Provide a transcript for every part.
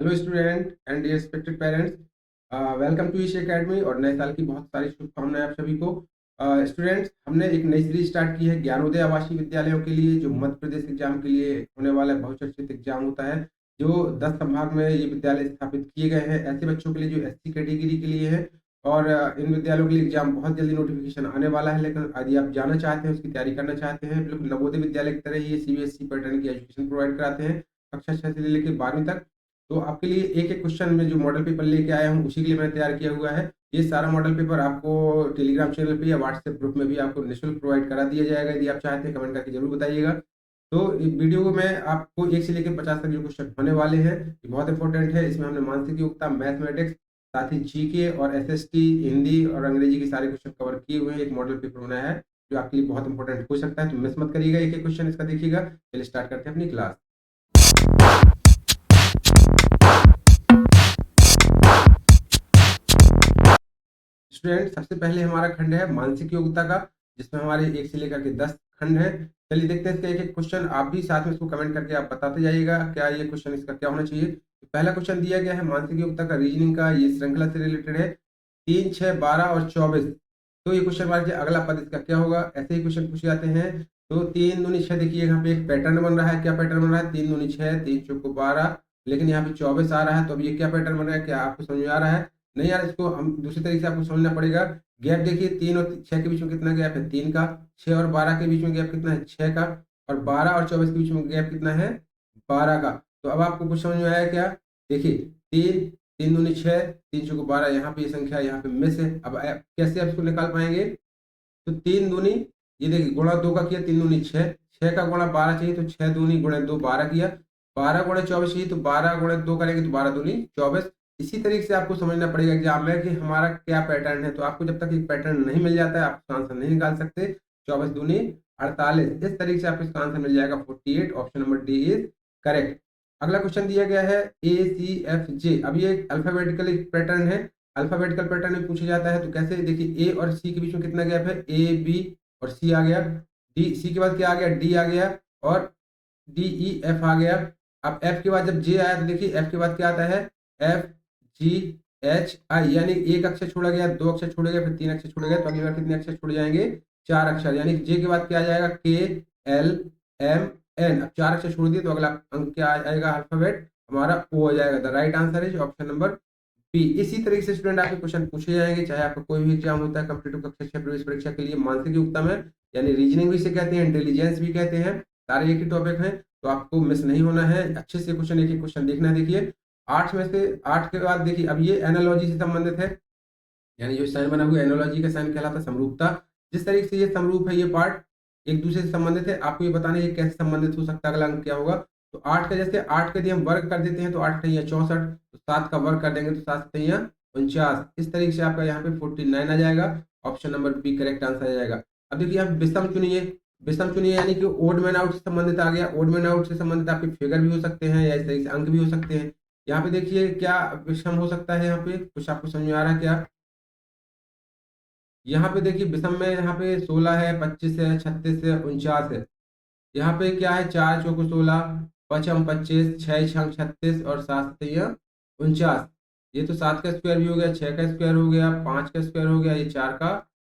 Hello student and dear respected parents, welcome to Ish academy. और नए साल की बहुत सारी शुभकामनाएं आप सभी को। स्टूडेंट्स, हमने एक नई सीरीज स्टार्ट की है ज्ञानोदय आवासीय विद्यालयों के लिए, जो मध्य प्रदेश एग्जाम के लिए होने वाला बहुचर्चित एग्जाम होता है, जो 10 संभाग में ये विद्यालय स्थापित किए गए हैं ऐसे बच्चों के लिए जो एससी कैटेगरी के लिए है। और इन विद्यालयों के लिए एग्जाम बहुत जल्दी नोटिफिकेशन आने वाला है। लेकिन यदि आप जाना चाहते हैं, उसकी तैयारी करना चाहते हैं, बिल्कुल नवोदय विद्यालय की तरह ही ये सीबीएसई पैटर्न की एजुकेशन प्रोवाइड कराते हैं कक्षा 6 से लेकर 12वीं तक। तो आपके लिए एक-एक क्वेश्चन में जो मॉडल पेपर लेके आया हूँ, उसी के लिए मैंने तैयार किया हुआ है। ये सारा मॉडल पेपर आपको टेलीग्राम चैनल पे या व्हाट्सएप ग्रुप में भी आपको निःशुल्क प्रोवाइड करा दिया जाएगा। यदि आप चाहते हैं, कमेंट करके ज़रूर बताइएगा। तो वीडियो में आपको 1 से लेकर 50 तक जो क्वेश्चन होने वाले हैं, ये बहुत इंपॉर्टेंट है। इसमें हमने मानसिक योग्यता, मैथमेटिक्स, साथ ही जीके और एसएसटी, हिंदी और अंग्रेजी के सारे क्वेश्चन कवर किए हुए हैं। एक मॉडल पेपर बनाया है, जो आपके लिए बहुत इंपॉर्टेंट हो सकता है, तो मिस मत करिएगा। एक-एक क्वेश्चन इसका देखिएगा। चलिए स्टार्ट करते हैं अपनी क्लास। स्टूडेंट, सबसे पहले हमारा खंड है मानसिक योग्यता का, जिसमें हमारे 1 से लेकर के 10 खंड है। चलिए देखते हैं इसका एक-एक क्वेश्चन। आप भी साथ में इसको कमेंट करके आप बताते जाइएगा क्या ये क्वेश्चन इसका क्या होना चाहिए। तो पहला क्वेश्चन दिया गया है मानसिक योग्यता का, रीजनिंग का, ये श्रृंखला से रिलेटेड है। 3, 6, 12 और 24। तो ये क्वेश्चन मार्क के अगला पद इसका क्या होगा, ऐसे ही क्वेश्चन पूछे जाते हैं। तो 3 दूनी 6, देखिए यहाँ पे एक पैटर्न बन रहा है। क्या पैटर्न बन रहा है? 3 दूनी 6, 3 चौको 12, लेकिन यहाँ पे 24 आ रहा है। तो अब ये क्या पैटर्न बन रहा है, क्या आपको समझ में आ रहा है? नहीं यार, इसको हम दूसरी तरीके से आपको समझना पड़ेगा। गैप देखिए, 3 और 6 के बीच में कितना गैप है? 3 का। 6 और 12 के बीच में गैप कितना है? 6 का। और 12 और 24 के बीच में गैप कितना है? 12 का। तो अब आपको कुछ समझ में आया क्या? देखिए, 3, 3 दूनी 6, 3 चौको 12, यहाँ पे ये संख्या यहाँ पे मिस है। अब कैसे आप इसको निकाल पाएंगे? तो 3 दूनी, ये देखिए गुणा 2 का किया, 3 दूनी 6, 6 का गुणा 12 चाहिए, तो 6 दूनी गुणा 2 12 किया। 12 गुणा 24 चाहिए, तो 12 गुणा 2 करेंगे तो 12 दूनी 24। इसी तरीके से आपको समझना पड़ेगा एग्जाम में कि हमारा क्या पैटर्न है। तो आपको जब तक एक पैटर्न नहीं मिल जाता है, आप इसका आंसर नहीं निकाल सकते। 24 दूनी 48, इस तरीके से आपको इसका आंसर मिल जाएगा 48। Option number D is correct. अगला क्वेश्चन दिया गया है ए सी एफ जे। अब ये अल्फाबेटिकल पैटर्न है। अल्फाबेटिकल पैटर्न में पूछा जाता है, तो कैसे? देखिए, ए और सी के बीच में कितना गैप है? ए बी और सी आ गया। डी, सी के बाद क्या आ गया? डी आ गया। और डी ई एफ आ गया। अब एफ के बाद जब जे आया, तो देखिए एफ के बाद क्या आता है? एफ जी एच आई, यानी एक अक्षर छोड़ा गया, 2 अक्षर छोड़े गए, फिर 3 अक्षर छोड़े गए। तो अगली बार कितने अक्षर छोड़े जाएंगे? 4 अक्षर। यानी जे के बाद क्या आ जाएगा? के एल एम एन। अब 4 अक्षर छोड़ दिए, तो अगला अंक क्या आएगा? अल्फाबेट हमारा ओ हो जाएगा। The right answer is option number B. इसी तरीके से स्टूडेंट आपके क्वेश्चन पूछे जाएंगे, चाहे आपका कोई भी एग्जाम होता है कॉम्पिटिटिव कक्षा 6 प्रवेश परीक्षा के लिए। मानसिक योग्यता में, यानी रीजनिंग भी इसे कहते हैं, इंटेलिजेंस भी कहते हैं, सारे एक ही टॉपिक हैं। तो आपको मिस नहीं होना है, अच्छे से क्वेश्चन एक एक क्वेश्चन देखना है। देखिए, 8 में से 8 के बाद देखिए, अब ये एनालॉजी से संबंधित है, यानी जो साइन बना हुआ एनालॉजी का साइन कहलाता है समरूपता। जिस तरीके से ये समरूप है, ये पार्ट एक दूसरे से संबंधित है, आपको ये बताना है ये कैसे संबंधित हो सकता है, अगला अंक क्या होगा। तो 8 का, जैसे 8 का यदि हम वर्ग कर देते हैं तो 8 या 64, तो 7 का वर्ग कर देंगे तो 7 या 49। इस तरीके से आपका यहाँ पे 49 आ जाएगा। Option number B correct answer आ जाएगा। अब देखिए, आप विषम चुनिए। विषम चुनिए यानी कि ओड मैन आउट से संबंधित आ गया। ओड मैन आउट से संबंधित आपके फिगर भी हो सकते हैं, या इस तरीके से अंक भी हो सकते हैं। यहाँ पे देखिए क्या विषम हो सकता है, यहाँ पे कुछ आपको समझ में आ रहा है क्या? यहाँ पे देखिए विषम में, यहाँ पे 16 है, 25 है, 36 है, 49 है। यहाँ पे क्या है? 4 चौको 16, पचम 25, 6 छंग 36 और 7 सतैया 49। ये तो 7 का स्क्वायर भी हो गया, 6 का स्क्वायर हो गया, 5 का स्क्वायर हो गया, ये 4 का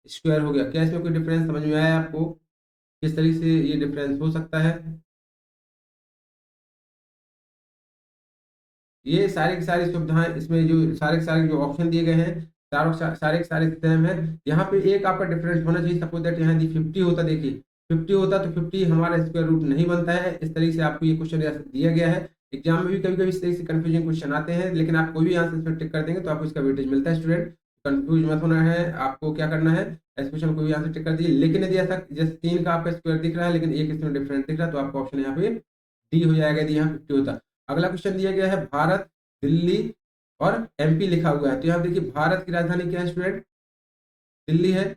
स्क्वायर हो गया। क्या इसमें कोई डिफरेंस समझ में आया आपको? किस तरीके से ये डिफरेंस हो सकता है? ये सारी की सारी सुविधाएं इसमें, जो सारे के सारे जो ऑप्शन दिए गए हैं, सारे के सारे सेम है। यहाँ पे एक आपका डिफरेंस होना चाहिए। सपोज दैट यहाँ 50 होता, देखिए 50 होता तो 50 हमारा स्क्वायर रूट नहीं बनता है। इस तरीके से आपको ये क्वेश्चन दिया गया है। एग्जाम में भी कभी कभी इस तरीके से कंफ्यूजिंग क्वेश्चन आते हैं, लेकिन आप कोई भी आंसर इसमें टिक कर देंगे तो आपको इसका वेटेज मिलता है। स्टूडेंट, कंफ्यूज मत होना है। आपको क्या करना है, इस क्वेश्चन कोई भी आंसर टिक कर दिए। लेकिन यदि ऐसा जैसे 3 का आपका स्क्वायर दिख रहा है, लेकिन एक इसमें डिफरेंस दिख रहा है, तो आपका ऑप्शन यहाँ पे डी हो जाएगा यदि यहाँ 50 होता। अगला क्वेश्चन दिया गया है भारत, दिल्ली और एमपी लिखा हुआ है। तो यहाँ देखिए, भारत की राजधानी क्या है स्टूडेंट? दिल्ली है।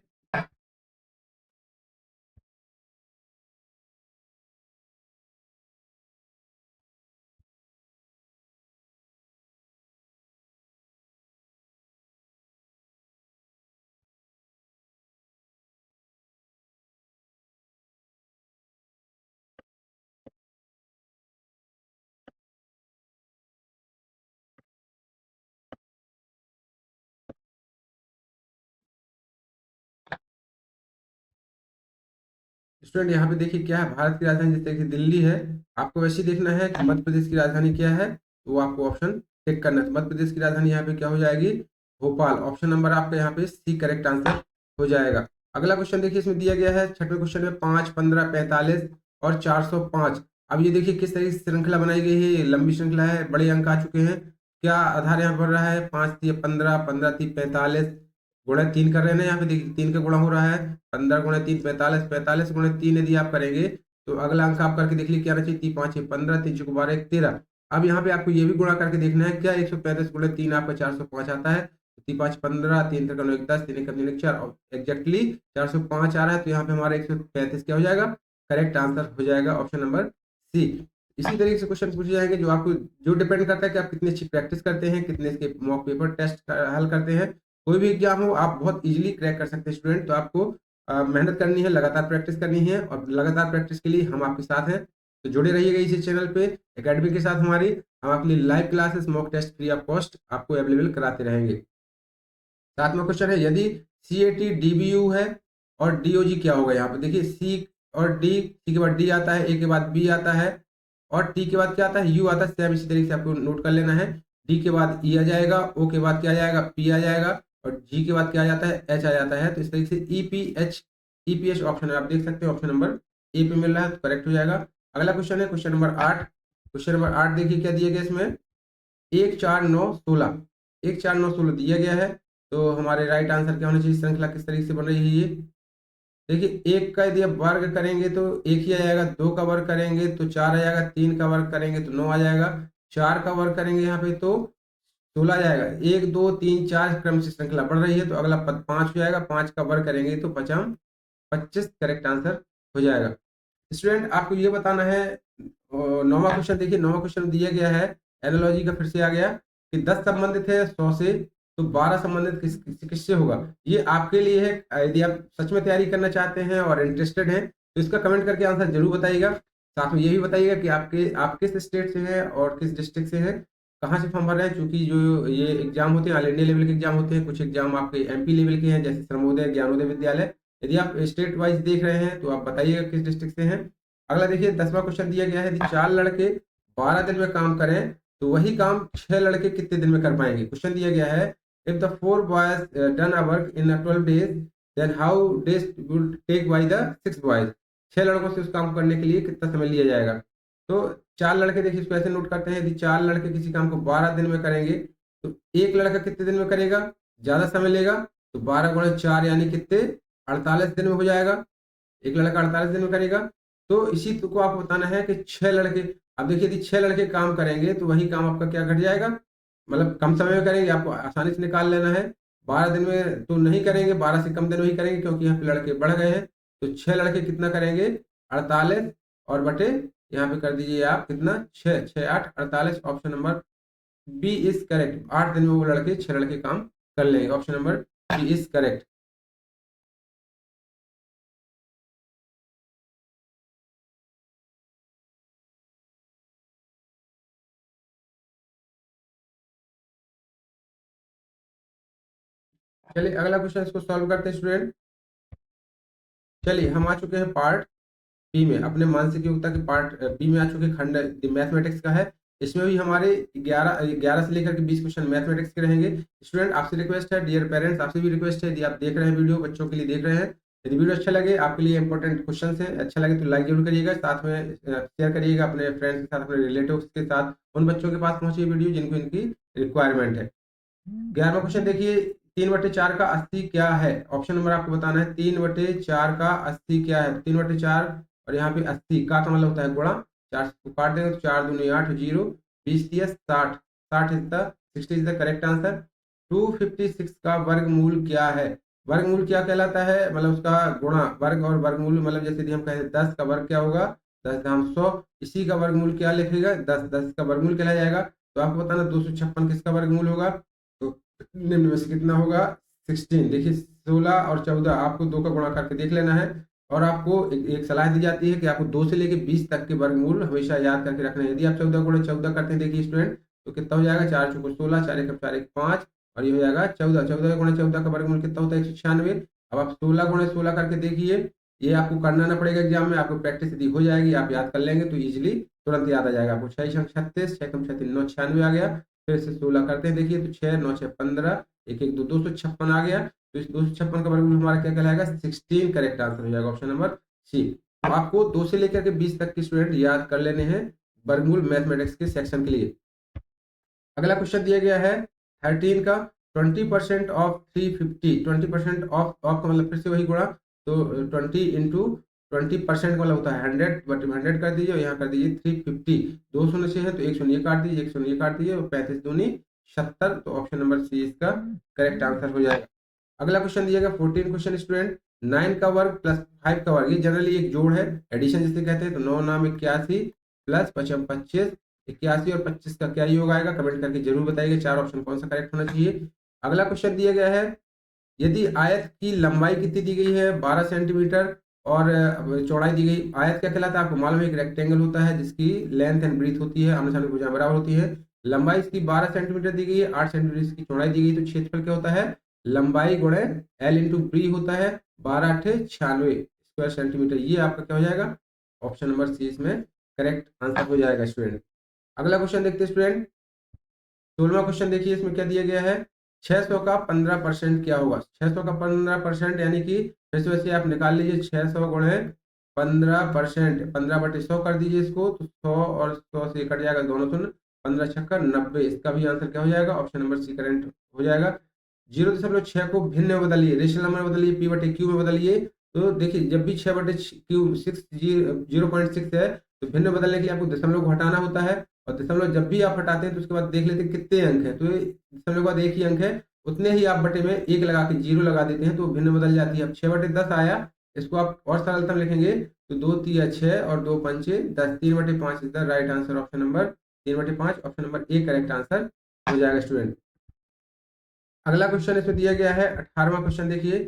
स्टूडेंट यहाँ पे देखिए क्या है, भारत की राजधानी जैसे कि दिल्ली है, आपको वैसे ही देखना है कि मध्य प्रदेश की राजधानी क्या है, तो वो आपको ऑप्शन टिक करना है। तो मध्य प्रदेश की राजधानी यहाँ पे क्या हो जाएगी, भोपाल। ऑप्शन नंबर आपका यहाँ पे सी करेक्ट आंसर हो जाएगा। अगला क्वेश्चन देखिए, इसमें दिया गया है छठवें क्वेश्चन में 5, 15, 45 और 405। अब ये देखिए किस तरीके से श्रृंखला बनाई गई है, ये लंबी श्रृंखला है, बड़े अंक आ चुके हैं। क्या आधार यहाँ बढ़ रहा है, 5 3 15, 15 3 45, गुणा 3 कर रहे हैं ना, यहाँ पे देखिए 3 का गुणा हो रहा है, 15 गुणा 3 45, 45 गुणा 3 यदि आप करेंगे तो अगला अंक आप करके देख लीजिए क्या आना चाहिए, 3 5 15, 3 चौको 12, 13। अब यहाँ पे आपको ये भी गुणा करके देखना है, क्या 135 गुणा 3 आपका 405 आता है, 3 5 15, 3 3 9 10, 3 1 3 4 और एग्जैक्टली 405 आ रहा है। तो यहाँ पे हमारा 135 क्या हो जाएगा, करेक्ट आंसर हो जाएगा ऑप्शन नंबर सी। इसी तरीके से क्वेश्चन पूछे जाएंगे जो आपको जो डिपेंड करता है कि आप कितनी अच्छी प्रैक्टिस करते हैं, कितने इसके मॉक पेपर टेस्ट हल करते हैं। कोई भी एग्जाम हो आप बहुत इजीली क्रैक कर सकते हैं स्टूडेंट। तो आपको मेहनत करनी है, लगातार प्रैक्टिस करनी है, और लगातार प्रैक्टिस के लिए हम आपके साथ हैं। तो जुड़े रहिएगा इसी चैनल पे एकेडमी के साथ हमारी। हम आपके लिए live classes, mock test free of cost आपको अवेलेबल कराते रहेंगे। सातवां क्वेश्चन है, यदि CAT DBU है और DOG क्या होगा। यहाँ पे देखिए C और D, C के बाद D आता है, A के बाद B आता है और T के बाद क्या आता है, U आता है। सेम इसी तरीके से आपको नोट कर लेना है। D के बाद E आ जाएगा, O के बाद क्या आ जाएगा, P आ जाएगा और G के बाद क्या आ जाता है, H आ जाता है। तो इस तरीके से EPH ऑप्शन है, आप देख सकते हैं ऑप्शन नंबर ए पे मिल रहा है, तो करेक्ट हो जाएगा। अगला क्वेश्चन है क्वेश्चन नंबर 8। क्वेश्चन नंबर 8 देखिए क्या दिया गया इसमें, 1 4 9 16, 1 4 9 16 दिया गया है। तो हमारे राइट आंसर क्या होना चाहिए, श्रृंखला किस तरीके से बन रही है ये देखिए। 1 का यदि आप वर्ग करेंगे तो 1 ही आ जाएगा, 2 का वर्ग करेंगे तो 4 आ जाएगा, 3 का वर्ग करेंगे तो 9 आ जाएगा, 4 का वर्ग करेंगे यहाँ पे तो 16 आ जाएगा। 1 2 3 4 क्रम से श्रृंखला बढ़ रही है, तो अगला पद 5 हो जाएगा, 5 का वर्ग करेंगे तो 5 25 करेक्ट आंसर हो जाएगा। स्टूडेंट आपको ये बताना है, 9वां क्वेश्चन देखिए, 9वां क्वेश्चन दिया गया है, एनालॉजी का फिर से आ गया कि 10 संबंधित है 100 से, तो 12 संबंधित किससे होगा। ये आपके लिए है, यदि आप सच में तैयारी करना चाहते हैं और इंटरेस्टेड हैं तो इसका कमेंट करके आंसर जरूर बताइएगा। साथ में ये भी बताइएगा कि आप किस स्टेट से हैं और किस डिस्ट्रिक्ट से हैं, कहाँ से फॉर्म भर रहे हैं। क्योंकि जो ये एग्जाम होते हैं ऑल इंडिया लेवल के एग्जाम होते हैं, कुछ एग्जाम आपके MP लेवल के हैं जैसे सर्वोदय ज्ञानोदय विद्यालय। यदि आप स्टेट वाइज देख रहे हैं तो आप बताइएगा किस डिस्ट्रिक्ट से हैं। अगला देखिए 10वां क्वेश्चन दिया गया है, यदि 4 लड़के 12 दिन में काम करें तो वही काम 6 लड़के कितने दिन में कर पाएंगे। क्वेश्चन दिया गया है, if the 4 boys done a work in 12 days then how days will take by the 6 boys. 6 लड़कों से उस काम को करने के लिए कितना समय लिया जाएगा। तो 4 लड़के देखिए इसको ऐसे नोट करते हैं, यदि 4 लड़के किसी काम को 12 दिन में करेंगे तो एक लड़का कितने दिन में करेगा, ज्यादा समय लेगा। तो 12 गुणा 4 यानी कितने, 48 दिन में हो जाएगा। एक लड़का 48 दिन में करेगा। तो इसी को आपको बताना है कि 6 लड़के, अब देखिए यदि 6 लड़के काम करेंगे तो वही काम आपका क्या घट जाएगा, मतलब कम समय में करेंगे, आपको आसानी से निकाल लेना है। 12 दिन में तो नहीं करेंगे, 12 से कम दिन में ही करेंगे क्योंकि यहाँ पे लड़के बढ़ गए हैं। तो 6 लड़के कितना करेंगे, 48 और बटे यहाँ पे कर दीजिए आप कितना, 6 6 8 48। Option number B is correct. 8 दिन में वो लड़के 6 लड़के काम कर लेंगे। Option number B is correct. चलिए अगला क्वेश्चन इसको सॉल्व करते हैं स्टूडेंट। चलिए हम आ चुके हैं पार्ट बी में, अपने मानसिक योग्यता के पार्ट बी में आ चुके हैं। खंड मैथमेटिक्स का है। इसमें भी हमारे 11 से लेकर के 20 क्वेश्चन मैथमेटिक्स के रहेंगे। स्टूडेंट आपसे रिक्वेस्ट है, डियर पेरेंट्स आपसे भी रिक्वेस्ट है, यदि आप देख रहे हैं वीडियो, बच्चों के लिए देख रहे हैं, यदि वीडियो अच्छा लगे, आपके लिए इंपॉर्टेंट क्वेश्चन है, अच्छा लगे तो लाइक जरूर करिएगा, साथ में शेयर करिएगा अपने फ्रेंड्स के साथ, अपने रिलेटिव्स के साथ, उन बच्चों के पास पहुंचे वीडियो जिनको इनकी रिक्वायरमेंट है। 11वां क्वेश्चन देखिए, 3/4 का 80 क्या है। ऑप्शन नंबर आपको बताना है, 3/4 का 80 क्या है। 3/4 और यहाँ पे 80 का मतलब होता है गुणा, 4 को काट देंगे तो 4 दूनी 8, 0 20 दिया 60, 60 is the 60 is the correct answer. 256 का वर्गमूल क्या है। वर्गमूल क्या कहलाता है, मतलब उसका गुणा, वर्ग और वर्गमूल, मतलब जैसे यदि हम कहें 10 का वर्ग क्या होगा, 10 धाम 100, इसी का वर्गमूल क्या लिखेगा, 10 10 का वर्गमूल कहला जाएगा। तो आपको बताना 256 किसका वर्गमूल होगा। तो निम्न में से कितना होगा, 16। देखिए 16 और 14 आपको 2 का गुणा करके देख लेना है। और आपको एक सलाह दी जाती है कि आपको 2 से लेकर 20 तक के वर्गमूल हमेशा याद करके रखना है। यदि आप 14 गुणा 14 करते हैं देखिए स्टूडेंट, तो कितना हो जाएगा, 4 चौको 16, 4 एक 4 एक 5 और ये हो जाएगा 14। 14 गुणा 14 का वर्गमूल कितना होता है, 196। अब आप 16 गुणा 16 करके देखिए, ये आपको करना ना पड़ेगा एग्जाम में, आपको प्रैक्टिस यदि हो जाएगी, आप याद कर लेंगे तो इजीली तुरंत याद आ जाएगा आपको। 6 छक 36, 6 कम 36 9 96 आ गया। फिर से 16 करते हैं, देखिए तो 6 9 6 15, 1 1 2 256 आ गया। तो इस 256 का वर्गमूल हमारा क्या कहलाएगा? 16 करेक्ट आंसर हो जाएगा, ऑप्शन नंबर सी। तो आपको 2 से लेकर के 20 तक के स्टूडेंट याद कर लेने हैं वर्गमूल मैथमेटिक्स के सेक्शन के लिए। अगला क्वेश्चन दिया गया है 13 का, 20% ऑफ 350, 20% ऑफ का मतलब फिर से वही गुणा, तो 20 इंटू 20% का मतलब होता है 100, बट 100 कर दीजिए और यहाँ कर दीजिए 350। 2 शून्य से है तो 1 शून्य काट दीजिए, 1 शून्य काट दीजिए और 35 दूनी 70, तो ऑप्शन नंबर सी इसका करेक्ट आंसर हो जाएगा। अगला क्वेश्चन दिया गया 14 क्वेश्चन स्टूडेंट, 9 का वर्ग प्लस 5 का वर्ग, ये जनरली एक जोड़ है, एडिशन जिसे कहते हैं। तो 9 नाम 81 प्लस 55 25, 81 और 25 का क्या योग आएगा? कमेंट करके जरूर बताइए, 4 ऑप्शन कौन सा करेक्ट होना चाहिए। अगला क्वेश्चन दिया गया है, यदि आयत की लंबाई कितनी दी गई है? 12 सेंटीमीटर और चौड़ाई दी गई। आयत क्या कहलाता है? आपको मालूम है एक रेक्टेंगल होता है जिसकी लेंथ एंड ब्रीथ होती है, आमने सामने भुजाएं बराबर होती है। लंबाई इसकी 12 सेंटीमीटर दी गई है, 8 सेंटीमीटर इसकी चौड़ाई दी गई, तो क्षेत्रफल क्या होता है? लंबाई गुणे एल इंटू ब्री होता है, 12 8 96 स्क्वायर सेंटीमीटर। ये आपका क्या हो जाएगा? ऑप्शन नंबर सी इसमें करेक्ट आंसर हो जाएगा स्टूडेंट। अगला क्वेश्चन देखते हैं स्टूडेंट, 16वां क्वेश्चन देखिए, इसमें क्या दिया गया है? 600 का 15% क्या होगा? 600 का 15% यानी कि फिर से वैसे आप निकाल लीजिए, 600 गुणे 15%, 15/100 कर दीजिए इसको, तो 100 और 100 से कट जाएगा, दोनों शून्य, 15 छक्का 90, इसका भी आंसर क्या हो जाएगा? ऑप्शन नंबर सी करेक्ट हो जाएगा। 0.6 को भिन्न में बदलिए, रेशनल नंबर में बदलिए, p/q में बदलिए। तो देखिए जब भी 6/q 0.6 है तो भिन्न बदलने के लिए आपको दशमलव को हटाना होता है, और दशमलव जब भी आप हटाते हैं तो उसके बाद देख लेते हैं कितने अंक है, तो दशमलव के बाद एक ही अंक है, उतने ही आप बटे में एक लगा के जीरो लगा देते हैं तो भिन्न बदल जाती है। अब 6/10 आया, इसको आप और सरलता में लिखेंगे तो 2 3 6 और 2 5 10, 3/5 is the right answer, option number 3/5 option number A correct answer हो जाएगा स्टूडेंट। अगला क्वेश्चन इसमें दिया गया है 18वां क्वेश्चन देखिए,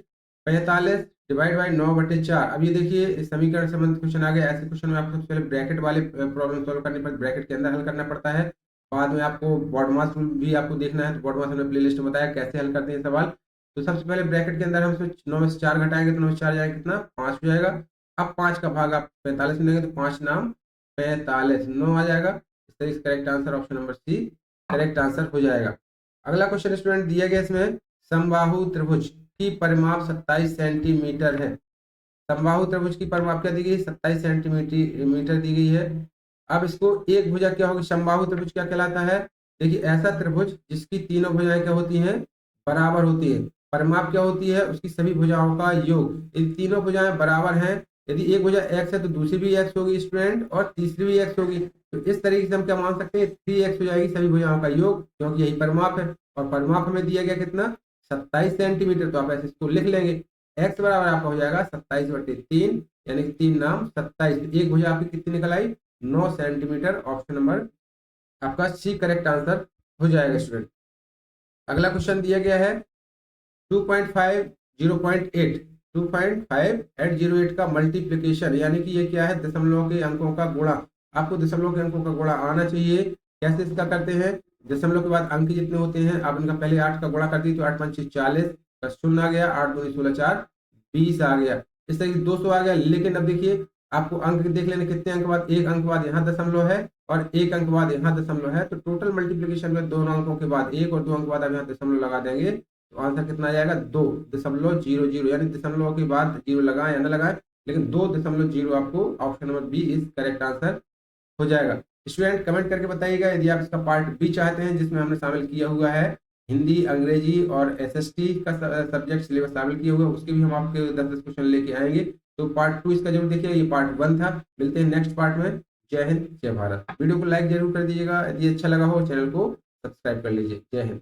45 डिवाइड बाई 9/4। अब ये देखिए इस समीकरण से संबंधित क्वेश्चन आ गया। ऐसे क्वेश्चन में आपको सबसे पहले ब्रैकेट वाले प्रॉब्लम सॉल्व करने पर ब्रैकेट के अंदर हल करना पड़ता है, बाद में आपको बॉडमास रूल भी आपको देखना है, तो बॉडमास हमने प्लेलिस्ट में बताया कैसे हल करते हैं सवाल। तो सबसे पहले ब्रैकेट के अंदर हम 9 में से 4 घटाएंगे तो 9 में से 4 जाएगा कितना? 5 हो जाएगा। अब 5 का भाग आप 45 में देंगे तो 5 नाम 45, 9 आ जाएगा। इस तरीके से correct answer option number C correct answer हो जाएगा। अगला क्वेश्चन स्टूडेंट दिया गया इसमें, समबाहु त्रिभुज की परिमाप 27 सेंटीमीटर है। समबाहु त्रिभुज की परिमाप क्या दी गई? 27 सेंटीमीटर दी गई है। अब इसको एक भुजा क्या होगी? समबाहु त्रिभुज क्या कहलाता है? देखिए ऐसा त्रिभुज जिसकी तीनों भुजाएं क्या होती हैं? बराबर होती है। परिमाप क्या होती है? उसकी सभी भुजाओं का योग। यदि तीनों भुजाएं बराबर हैं, यदि एक भुजा x है तो दूसरी भी x होगी स्टूडेंट, और तीसरी भी x होगी, तो इस तरीके से हम क्या मान सकते हैं? 3x हो जाएगी सभी भुजाओं का योग, क्योंकि यही परिमाप है। और परिमाप हमें दिया गया कितना? 27 सेंटीमीटर। तो आप ऐसे इसको लिख लेंगे, x बराबर आपका हो जाएगा 27/3, यानी कि 3 नाम 27। एक भुजा आपकी कितनी निकल आई? 9 सेंटीमीटर, ऑप्शन नंबर आपका सी करेक्ट आंसर हो जाएगा स्टूडेंट। अगला क्वेश्चन दिया गया है 2.5 0.8, 2.5 एट 08 का मल्टीप्लीकेशन, यानी कि ये क्या है? दशमलव के अंकों का गुणा। आपको दशमलव के अंकों का गुणा आना चाहिए। कैसे इसका करते हैं? दशमलव के बाद अंक जितने होते हैं आप इनका पहले 8 का गुणा कर दी, तो 8 5 40 बस शून्य आ गया, 8 दूनी 16 4 20 आ गया। इस तरीके से 200 आ गया। लेकिन अब देखिए आपको अंक देख लेने कितने अंक बाद, एक अंक बाद यहाँ दशमलव है और एक अंक बाद यहाँ दशमलव है, तो टोटल मल्टीप्लीकेशन में दोनों अंकों के बाद एक और दो अंक बाद आप यहाँ दशमलव लगा देंगे तो आंसर कितना आ जाएगा? 2.00, यानी दशमलव के बाद जीरो लगाए या न लगाए, लेकिन 2.0 आपको option number B is correct answer हो जाएगा। स्टूडेंट कमेंट करके बताइएगा यदि आप इसका पार्ट बी चाहते हैं, जिसमें हमने शामिल किया हुआ है हिंदी, अंग्रेजी और एसएसटी का सब्जेक्ट सिलेबस शामिल किया हुआ है, उसके भी हम आपके 10-10 क्वेश्चन लेके आएंगे। तो पार्ट 2 इसका जरूर देखिए, ये पार्ट 1 था। मिलते हैं नेक्स्ट पार्ट में। जय हिंद, जय भारत। वीडियो को लाइक जरूर कर दीजिएगा, यदि अच्छा लगा हो चैनल को सब्सक्राइब कर लीजिए। जय हिंद।